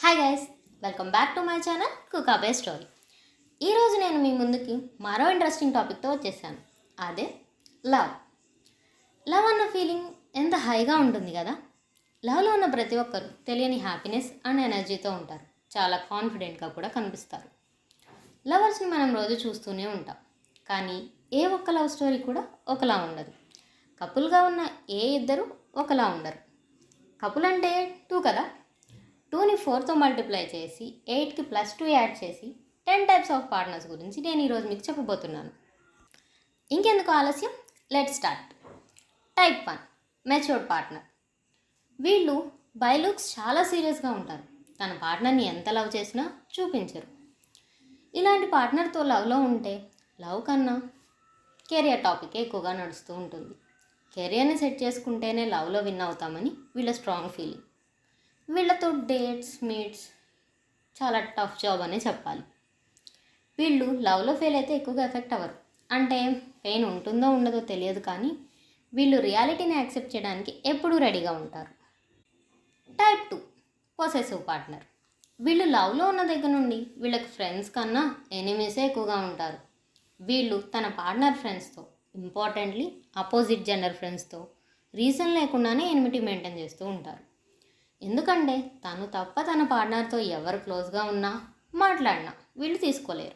Hi guys, welcome back to my channel కుకాబే story. ఈరోజు నేను మీ ముందుకి మరో ఇంట్రెస్టింగ్ టాపిక్తో వచ్చేసాను. అదే లవ్. లవ్ అన్న ఫీలింగ్ ఎంత హైగా ఉంటుంది కదా. లవ్లో ఉన్న ప్రతి ఒక్కరు తెలియని హ్యాపీనెస్ అండ్ ఎనర్జీతో ఉంటారు. చాలా కాన్ఫిడెంట్గా కూడా కనిపిస్తారు. లవర్స్ని మనం రోజు చూస్తూనే ఉంటాం, కానీ ఏ ఒక్క లవ్ స్టోరీ కూడా ఒకలా ఉండదు. కపుల్గా ఉన్న ఏ ఇద్దరు ఒకలా ఉండరు. కపుల్ అంటే 2 కదా. 2ని 4తో మల్టిప్లై చేసి 8కి +2 యాడ్ చేసి 10 టైప్స్ ఆఫ్ పార్ట్నర్స్ గురించి నేను ఈరోజు మీకు చెప్పబోతున్నాను. ఇంకెందుకు ఆలస్యం, let start. Type 1, matured partner. వీళ్ళు బై లుక్స్ చాలా సీరియస్గా ఉంటారు. తన పార్ట్నర్ని ఎంత లవ్ చేసినా చూపించరు. ఇలాంటి పార్ట్నర్తో లవ్లో ఉంటే లవ్ కన్నా కెరియర్ టాపిక్ ఎక్కువగా నడుస్తూ ఉంటుంది. కెరియర్ని సెట్ చేసుకుంటేనే లవ్లో విన్ అవుతామని వీళ్ళ స్ట్రాంగ్ ఫీలింగ్. వీళ్ళతో డేట్స్ మీట్స్ చాలా టఫ్ జాబ్ అనే చెప్పాలి. వీళ్ళు లవ్లో ఫెయిల్ అయితే ఎక్కువగా ఎఫెక్ట్ అవ్వరు. అంటే పెయిన్ ఉంటుందో ఉండదో తెలియదు, కానీ వీళ్ళు రియాలిటీని యాక్సెప్ట్ చేయడానికి ఎప్పుడూ రెడీగా ఉంటారు. Type 2, possessive partner. వీళ్ళు లవ్లో ఉన్న దగ్గర నుండి వీళ్ళకి ఫ్రెండ్స్ కన్నా ఎనిమీసే ఎక్కువగా ఉంటారు. వీళ్ళు తన పార్ట్నర్ ఫ్రెండ్స్తో, ఇంపార్టెంట్లీ అపోజిట్ జెండర్ ఫ్రెండ్స్తో రీజన్ లేకుండానే ఎనిమిటీ మెయింటైన్ చేస్తూ ఉంటారు. ఎందుకంటే తను తప్ప తన పార్ట్నర్తో ఎవరు క్లోజ్గా ఉన్నా మాట్లాడినా వీళ్ళు తీసుకోలేరు.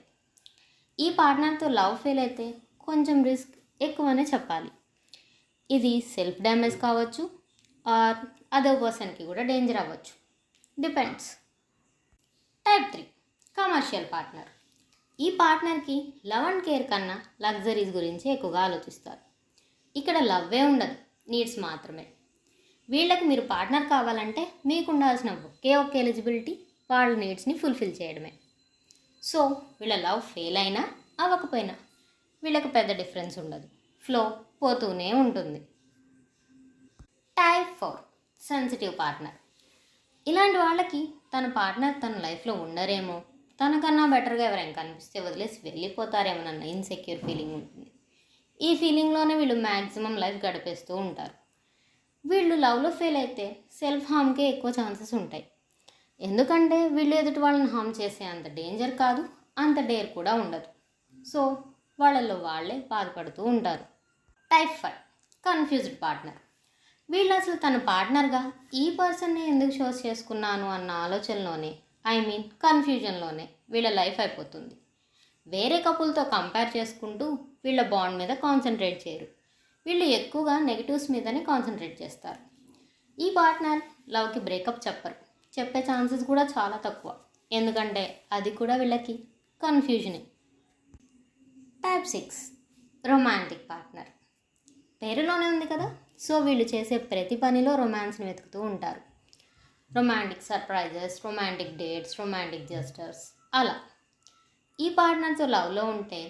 ఈ పార్ట్నర్తో లవ్ ఫెయిల్ అయితే కొంచెం రిస్క్ ఎక్కువనే చెప్పాలి. ఇది సెల్ఫ్ డ్యామేజ్ కావచ్చు, ఆర్ అదర్ పర్సన్కి కూడా డేంజర్ అవ్వచ్చు, డిపెండ్స్. Type 3, commercial partner. ఈ పార్ట్నర్కి లవ్ అండ్ కేర్ కన్నా లగ్జరీస్ గురించి ఎక్కువగా ఆలోచిస్తారు. ఇక్కడ లవ్వే ఉండదు, నీడ్స్ మాత్రమే. వీళ్ళకి మీరు పార్ట్నర్ కావాలంటే మీకు ఉండాల్సిన ఒకే ఎలిజిబిలిటీ వాళ్ళ నీడ్స్ని ఫుల్ఫిల్ చేయడమే. సో వీళ్ళ లవ్ ఫెయిల్ అయినా అవ్వకపోయినా వీళ్ళకి పెద్ద డిఫరెన్స్ ఉండదు, ఫ్లో పోతూనే ఉంటుంది. Type 4, sensitive partner. ఇలాంటి వాళ్ళకి తన పార్ట్నర్ తన లైఫ్లో ఉండరేమో, తనకన్నా బెటర్గా ఎవరైనా కనిపిస్తే వదిలేసి వెళ్ళిపోతారేమోనన్న ఇన్సెక్యూర్ ఫీలింగ్ ఉంటుంది. ఈ ఫీలింగ్లోనే వీళ్ళు మ్యాక్సిమం లైఫ్ గడిపేస్తూ ఉంటారు. వీళ్ళు లవ్లో ఫెయిల్ అయితే సెల్ఫ్ హార్మ్కే ఎక్కువ ఛాన్సెస్ ఉంటాయి. ఎందుకంటే వీళ్ళు ఎదుటి వాళ్ళని హార్మ్ చేసే అంత డేంజర్ కాదు, అంత డేర్ కూడా ఉండదు. సో వాళ్ళల్లో వాళ్ళే బాధపడుతూ ఉంటారు. Type 5, confused partner. వీళ్ళు అసలు తన పార్ట్నర్గా ఈ పర్సన్ని ఎందుకు చూస్ చేసుకున్నాను అన్న ఆలోచనలోనే, కన్ఫ్యూజన్లోనే వీళ్ళ లైఫ్ అయిపోతుంది. వేరే కపుల్తో కంపేర్ చేసుకుంటూ వీళ్ళ బాండ్ మీద కాన్సన్ట్రేట్ చేయరు. వీళ్ళు ఎక్కువగా నెగిటివ్స్ మీదనే కాన్సన్ట్రేట్ చేస్తారు. ఈ పార్ట్నర్ లవ్కి బ్రేకప్ చెప్పే ఛాన్సెస్ కూడా చాలా తక్కువ, ఎందుకంటే అది కూడా వీళ్ళకి కన్ఫ్యూజనే. Type 6, romantic partner. పేరులోనే ఉంది కదా, సో వీళ్ళు చేసే ప్రతి పనిలో రొమాన్స్ని వెతుకుతూ ఉంటారు. Romantic surprises, romantic dates, romantic gestures, అలా. ఈ పార్ట్నర్తో లవ్లో ఉంటే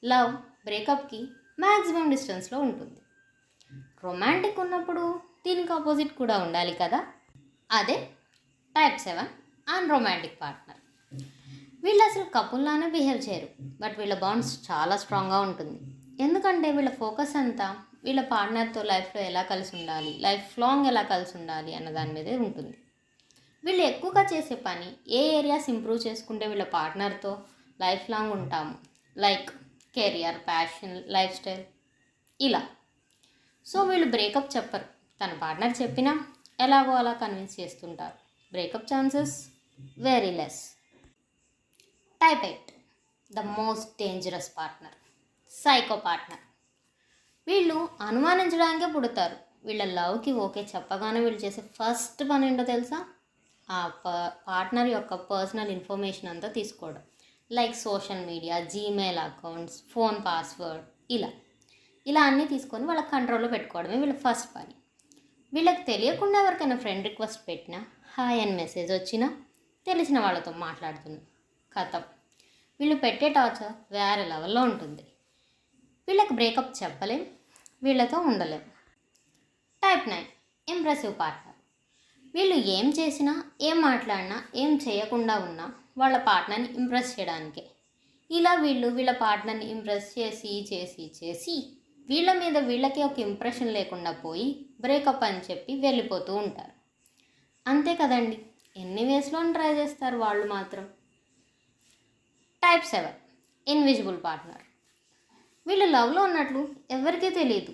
లవ్ బ్రేకప్కి మ్యాక్సిమం డిస్టెన్స్లో ఉంటుంది. రొమాంటిక్ ఉన్నప్పుడు దీనికి ఆపోజిట్ కూడా ఉండాలి కదా. అదే టైప్ 7, అన్రొమాంటిక్ పార్ట్నర్. వీళ్ళు అసలు కపుల్లానే బిహేవ్ చేయరు, బట్ వీళ్ళ బాండ్స్ చాలా స్ట్రాంగ్గా ఉంటుంది. ఎందుకంటే వీళ్ళ ఫోకస్ అంతా వీళ్ళ పార్ట్నర్తో లైఫ్లో ఎలా కలిసి ఉండాలి, లైఫ్ లాంగ్ ఎలా కలిసి ఉండాలి అన్న దాని మీదే ఉంటుంది. వీళ్ళు ఎక్కువగా చేసే పని ఏ ఏరియాస్ ఇంప్రూవ్ చేసుకుంటే వీళ్ళ పార్ట్నర్తో లైఫ్ లాంగ్ ఉంటాము, like career, passion, life style, ఇలా. సో వీళ్ళు బ్రేకప్ చెప్పరు. తన పార్ట్నర్ చెప్పినా ఎలాగో అలా కన్విన్స్ చేస్తుంటారు. Breakup chances very less. Type 8, the most dangerous partner, psycho partner. వీళ్ళు అనుమానించడానికే పుడతారు. వీళ్ళ లవ్కి ఓకే చెప్పగానే వీళ్ళు చేసే ఫస్ట్ పని ఏంటో తెలుసా? ఆ పార్ట్నర్ యొక్క పర్సనల్ ఇన్ఫర్మేషన్ అంతా తీసుకోవడం, like social media, Gmail accounts, phone password, ఇలా అన్నీ తీసుకొని వాళ్ళ కంట్రోల్లో పెట్టుకోవడమే వీళ్ళ ఫస్ట్ పని. వీళ్ళకి తెలియకుండా ఎవరికైనా ఫ్రెండ్ రిక్వెస్ట్ పెట్టినా, హాయ్ అని మెసేజ్ వచ్చినా, తెలిసిన వాళ్ళతో మాట్లాడుతున్నా, కథం. వీళ్ళు పెట్టే టార్చర్ వేరే లెవెల్లో ఉంటుంది. వీళ్ళకి బ్రేకప్ చెప్పలేం, వీళ్ళతో ఉండలేం. Type 9, impressive partner. వీళ్ళు ఏం చేసినా, ఏం మాట్లాడినా, ఏం చేయకుండా ఉన్నా వాళ్ళ పార్ట్నర్ని ఇంప్రెస్ చేయడానికే. ఇలా వీళ్ళు వీళ్ళ పార్ట్నర్ని ఇంప్రెస్ చేసి వీళ్ళ మీద వీళ్ళకే ఒక ఇంప్రెషన్ లేకుండా పోయి బ్రేకప్ అని చెప్పి వెళ్ళిపోతూ ఉంటారు. అంతే కదండి, ఎన్ని వేస్లో ట్రై చేస్తారు వాళ్ళు మాత్రం. Type 7 invisible partner. వీళ్ళు లవ్లో ఉన్నట్లు ఎవరికీ తెలియదు.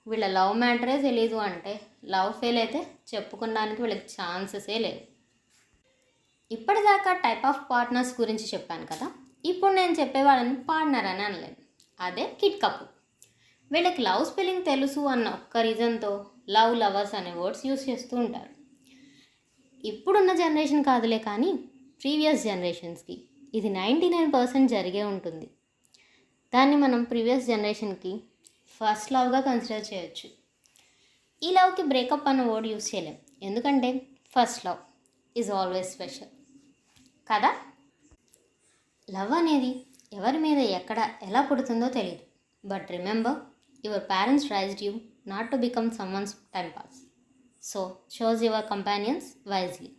వీళ్ళ లవ్ మ్యాటరే తెలియదు అంటే లవ్ ఫెయిల్ అయితే చెప్పుకోవడానికి వీళ్ళకి ఛాన్సెసే లేవు. ఇప్పటిదాకా టైప్ ఆఫ్ పార్ట్నర్స్ గురించి చెప్పాను కదా, ఇప్పుడు నేను చెప్పేవాళ్ళని పార్ట్నర్ అని అనలేదు. అదే కిడ్ కపుల్. వీళ్ళకి లవ్ స్పెల్లింగ్ తెలుసు అన్న ఒక్క రీజన్తో లవ్ లవర్స్ అనే వర్డ్స్ యూస్ చేస్తూ ఉంటారు. ఇప్పుడున్న జనరేషన్ కాదులే కానీ ప్రీవియస్ జనరేషన్స్కి ఇది 99% జరిగే ఉంటుంది. దాన్ని మనం ప్రీవియస్ జనరేషన్కి ఫస్ట్ లవ్గా కన్సిడర్ చేయొచ్చు. ఈ లవ్కి బ్రేకప్ అన్న వర్డ్ యూస్ చేయలేం, ఎందుకంటే first love is always special కదా. లవ్ అనేది ఎవరి మీద ఎక్కడ ఎలా పుడుతుందో తెలియదు. But remember, your parents raised you not to become someone's time pass. So chose your companions wisely.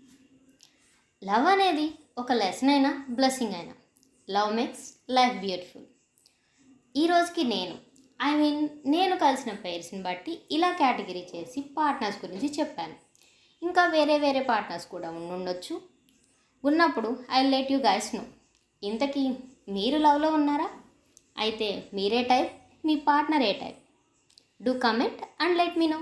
Love అనేది ఒక లెసన్ అయినా బ్లెస్సింగ్ అయినా, లవ్ మేక్స్ లైఫ్ బ్యూటిఫుల్. ఈరోజుకి నేను కలిసిన పేర్స్ని బట్టి ఇలా కేటగిరీ చేసి పార్ట్నర్స్ గురించి చెప్పాను. ఇంకా వేరే వేరే పార్ట్నర్స్ కూడా ఉండొచ్చు. ఉన్నప్పుడు I let you guys know. ఇంతకీ మీరు లవ్లో ఉన్నారా? అయితే మీరే టైప్, మీ పార్ట్నర్ ఏ type? Do comment and let me no.